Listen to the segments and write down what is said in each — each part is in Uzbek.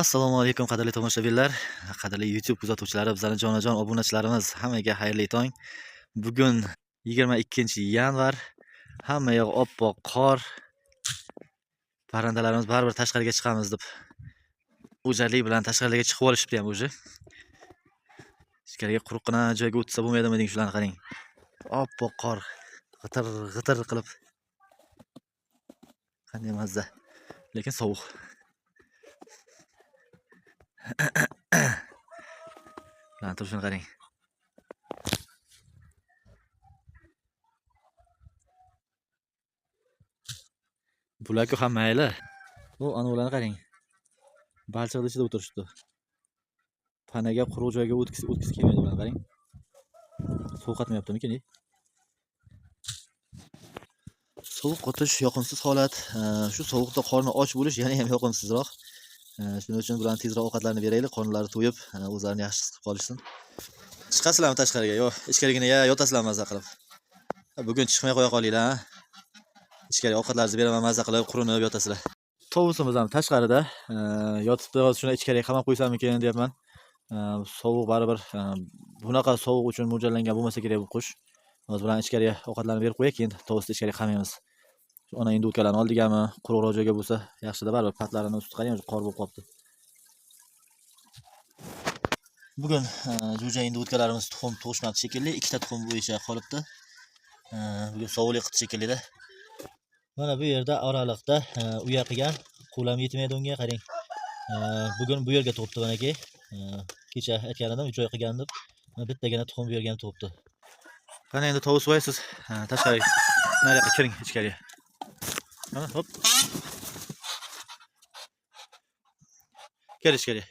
Assalomu alaykum qadrli tomoshabinlar, qadrli YouTube kuzatuvchilari, bizlarning jonajon obunachilarimiz, hammaga xayrli tong. Bugun 22-yanvar. Hamma yoq oppoq qor. Parandalarimiz baribir tashqariga chiqamiz deb o'jarlik bilan tashqariga chiqib olishibdi ham o'zi. Ichkariga quruqqina joyga o'tsa bo'lmaydimi deng, shularni qarang. Oppoq qor, g'itir qilib. Qanday mazza, lekin sovuq. Lan turishini qarang. Bularga ham mayli. Bu anavilarni qarang. Balchiqning ichida o'tirishdi. Panaga quruq joyga o'tkisi kelmaydi ularni qarang. Sovqatmayaptimikin? Sovuq qotish yoqimsiz holat. Shu sovuqda qorni och bo'lish yana ham yoqimsizroq. Shuning uchun bularni tezroq ovqatlarni beraylik, qornlari to'yib, o'zlarini yaxshi his qilib qolishsin. Chiqasizlarmi tashqariga? Yo'q, ichkarigina yotasizlar maza qilib. Bugun chiqmay qo'ya qolinglar. Ichkariga ovqatlaringizni beraman, maza qilib, qurinib yotasizlar. Tovusimiz ham tashqarida yotibdi. Shuni ichkariga qamab qo'ysammikin deyapman. Sovuq baribir bunaqa sovuq uchun mo'ljallangan bo'lmasa kerak bu qush. Hozir bilan ichkariga ovqatlarni berib qo'yay, keyin tovusni ichkariga qamaymiz. Ona endi o'tkalarni oldigami, quruqroq joyga bo'lsa yaxshida, baribir patlarini ustida qarang, qor bo'lib qolibdi. Bugun jo'ja endi o'tkalarimiz tuxum tug'ishmabdi shekilli, ikkita tuxum bo'yicha qolibdi. Bugun sovuqlik qildi shekilli-da. Mana bu yerda oraliqda uya qilgan, qo'lam yetmaydi unga, qarang. Bugun bu yerga tug'ibdi manaki. Kecha aytgan edim, 3 oy qilgan deb. Bittagina tuxum bu yerga ham tug'ibdi. Qani endi tovus voysiz, tashqariga, nariyoqqa kiring ichkariga. Mana hop. Kel ichkariga.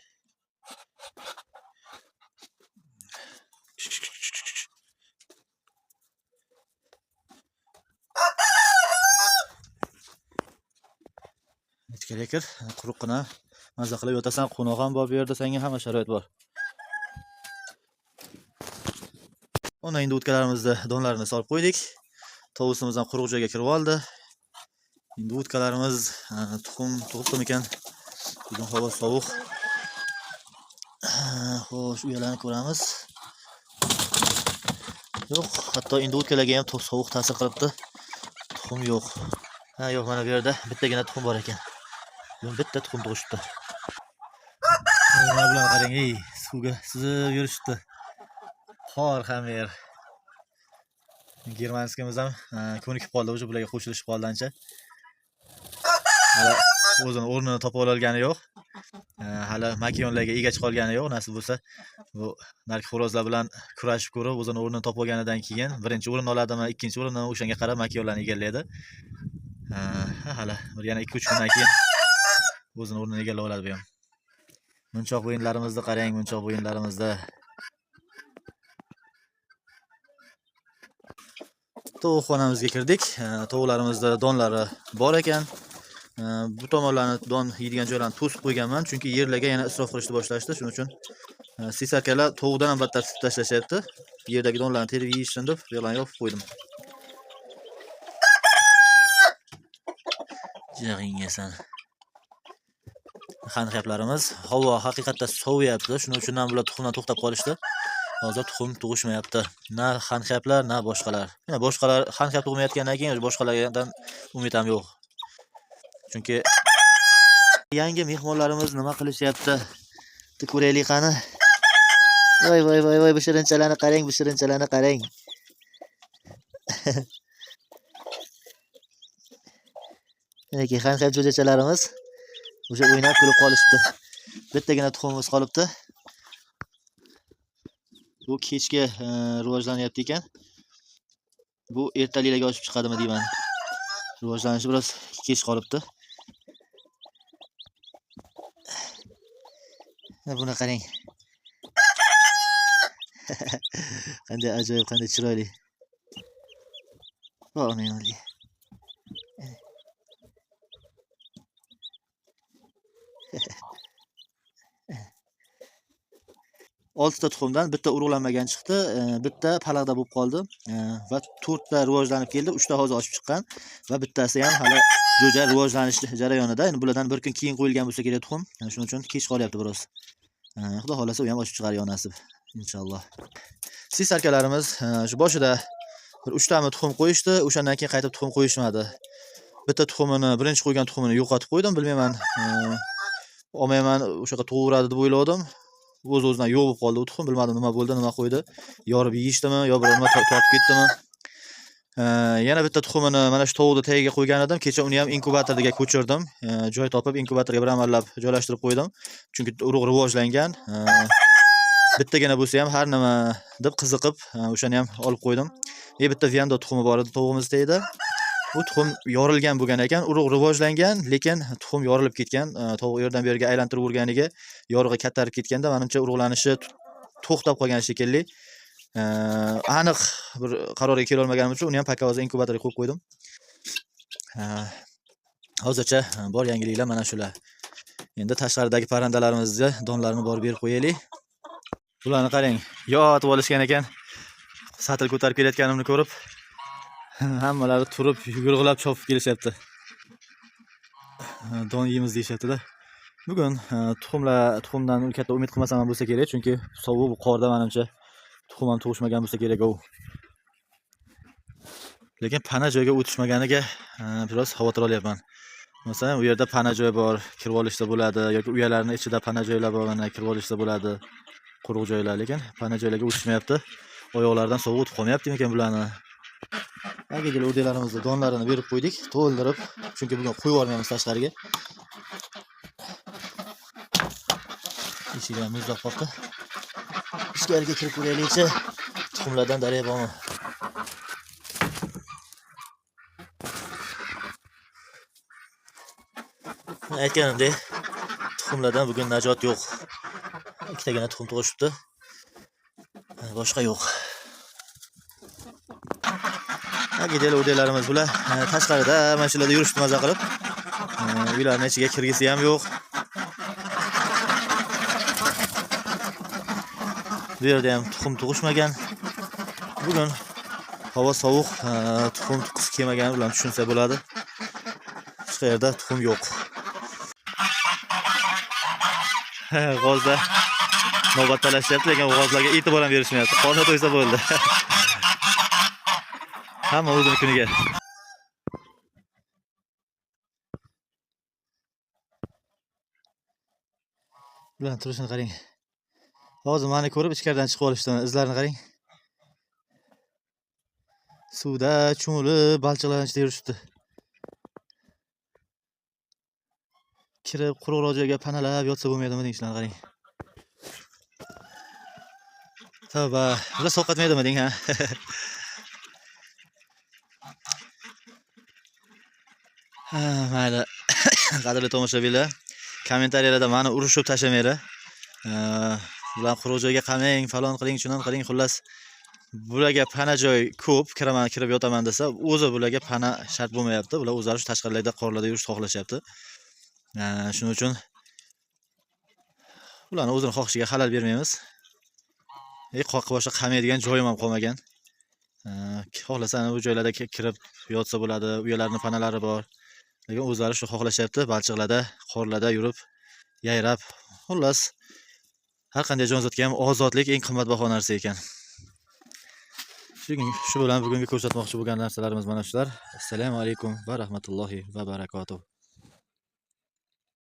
Ichkariga kir, quruqqina mazza qilib yotasan, qo'noq ham bor bu yerda, senga hamma sharoit bor. Ona endi o'tkalarimizni donlarini solib qo'ydik. Tovusimiz ham quruq joyga kirib oldi. Endi o'tkalarimiz tuxum tug'ibdimikan? Bugun havo sovuq. Xo'sh, uyalarni ko'ramiz. Yo'q, hatto endi o'tkalarga ham sovuq ta'sir qilibdi. Tuxum yo'q. Yo'q, mana bu yerda bittagina tuxum bor ekan. Bugun bitta tuxum tug'ishibdi. Mana bularni qarang, suvga suzib yurishibdi. Qor hamma yer. Germanskimiz ham ko'nikib qoldi, o'sha bularga qo'shilishib qoldi ancha. Hali o'zini o'rnini topib olgani yo'q. Hali makiyonlarga egachi qolgani yo'q. Nasib bo'lsa, bu nark xo'rozlar bilan kurashib ko'rib, o'zini o'rnini topib olganidan keyin birinchi o'rin oladimi, ikkinchi o'rinni o'shanga qarab makiyonlarni egallaydi. Hali bir yana 2-3 kundan keyin o'zini o'rnini egallab oladi bu ham. Munchoq bo'yinlarimizni qarang, munchoq bo'yinlarimizda. Tovuq xonamizga kirdik. Tovuqlarimizda donlari bor ekan. Bu tomonlarni don yeydigan joylarni to'sib qo'yganman, chunki yerlarga yana isrof qilishni boshlashdi. Shuning uchun sesarkalar tovuqdan ham battar sut tashlashyapti. Yerdagi donlarni terib yeyishsin deb bu yerlarni yopib qo'ydim. Jag'ingasan. Xanxyaplarimiz havo haqiqatda soviyapti. Shuning uchun ham bular tuxumdan to'xtab qolishdi. Hozir tuxum tug'ishmayapti. Na xanxyaplar, na boshqalar. Yana boshqalar xanxyap tug'mayotgandan keyin boshqalardan umid ham yo'q. Chunki yangi mehmonlarimiz nima qilishyapti? Ko'raylik qani. Voy, bu shirinchalarni qarang, bu shirinchalarni qarang. Mana xanxyap jo'jachalarimiz o'sha o'ynab kulib qolishibdi. Bittagina tuxumimiz qolibdi. Bu kechga rivojlanyapti ekan. Bu ertaliklarga oshib chiqadimi deyman. Rivojlanishi biroz kech qolibdi. Buni qarang. Qanday ajoyib, qanday chiroyli. O'rnayoldi. 6 ta tuxumdan bitta urug'lanmagan chiqdi, bitta palaqda bo'lib qoldi va 4 ta rivojlanib keldi, 3 ta hozir ochib chiqqan va bittasi ham hali jo'ja rivojlanish jarayonida. Endi bulardan bir kun keyin qo'yilgan bo'lsa kerak tuxum. Shuning uchun kech qolyapti biroz. Xudo xolasa u ham ochib chiqar nasib, inshaalloh. Sis arkalarimiz shu boshida bir 3 tami tuxum qo'yishdi, o'shandan keyin qaytib tuxum qo'yishmadi. Bitta tuxumini, birinchi qo'ygan tuxumini yo'qotib qo'ydim, bilmayman. Olmayman, o'sha yoqqa tug'uradi deb o'yladim. O'z-o'zidan yo'q bo'lib qoldi u tuxum, bilmadim nima bo'ldi, nima qo'ydi. Yorib yeyishdimi yo biror nima tortib ketdimi. Yana bitta tuxumini mana shu tovuqni tagiga qo'ygan edim. Kecha uni ham inkubatorga ko'chirdim. Joy topib inkubatorga bir amallab joylashtirib qo'ydim. Chunki urug' rivojlangan. Bittagina bo'lsa ham har nima deb qiziqib, o'shani ham olib qo'ydim. Bitta Viando tuxumi bor edi tovuqimiz tagida. Bu tuxum yorilgan bo'lgan ekan, urug' rivojlangan, lekin tuxum yorilib ketgan. Tovuq yerdan bu yerga aylantirib urganiga yorig'i kattarib ketganda, menimcha urug'lanishi to'xtab qolgan shekilli. Aniq bir qarorga kela olmaganim uchun uni ham pakavoz inkubatorga qo'yib qo'ydim. Hozircha bor yangiliklar mana shular. Endi tashqaridagi parrandalarimizga donlarni borib berib qo'yaylik. Bularni qarang, yotib olishgan ekan. Satil ko'tarib kelayotganimni ko'rib, hammalari turib, yugurg'ilab chopib kelishyapti. Don yeymiz deyishyapti-da. Bugun tuxumdan katta umid qilmasam ham bo'lsa kerak, chunki sovuq qorda menimcha tuxum ham tug'ishmagan bo'lsa kerak u. Lekin pana joyga o'tishmaganiga biroz xavotir olyapman. Masalan, u yerda pana joy bor, kirib olishsa bo'ladi yoki uyalarning ichida pana joylar bor, mana kirib olishsa bo'ladi. Quruq joylar, lekin pana joylarga o'tishmayapti. Oyoqlardan sovuq o'tib qolmayapti ekan bularni. Agagil o'deklarimizni donlarini berib qo'ydik, to'ldirib, chunki bugun qo'yib olmaymiz tashqariga. Eshiklar muzlab qoldi. Ichkariga kirib ko'raylikchi, tuxumlardan darak bormi? Aytganimdek, tuxumlardan bugun najot yo'q. Ikkitagina tuxum tug'ishibdi. Boshqa yo'q. Agidel o'deklarimiz bular tashqarida mana shularda yurishdi maza qilib. Uylarning ichiga kirgisi ham yo'q. Bu yerda ham tuxum tug'ishmagan. Bugun havo sovuq, tuxum tuqqisi kelmagan bilan tushunsa bo'ladi. Hech qayerda tuxum yo'q. G'ozda navbat talashyapti, lekin g'ozlarga e'tibor ham berishmayapti. Qorni to'ysa bo'ldi. Hamma o'zini kuniga. Bilan turishini qarang. Hozir meni ko'rib ichkaridan chiqib olishdi. Izlarini qarang. Suvda cho'milib, balchiqlarning ichida yurishibdi. Kirib quruqroq joyga panalab yotsa bo'lmaydimi deng, shularni qarang. Tavba, bular sovqatmaydimi deng, ha? Mayli. Qadrli tomoshabinlar, kommentariyalarda meni urishib tashlamanglar. Bular quruq joyga qamang, falon qiling, shunan qiling, xullas bularga pana joy ko'p, kirib yotaman desa, o'zi bularga pana shart bo'lmayapti. Bular o'zlari tashqarilarda qorlarda yurishni xohlashyapti. Shuning uchun ularni o'zining xohishiga xalal bermaymiz. Boshqa qamaydigan joyim ham qolmagan. Xohlasa bu joylarda kirib yotsa bo'ladi, uyalarning panalari bor. Lekin o'zlari shu xohlashyapti, balchiqlarda, qorlarda yurib, yayrab, xullas har qanday jonzotga ham ozodlik eng qimmatbaho narsa ekan. Shu bilan bugungi ko'rsatmoqchi bo'lgan narsalarimiz mana shular. Assalomu alaykum va rahmatullohi va barakotuh.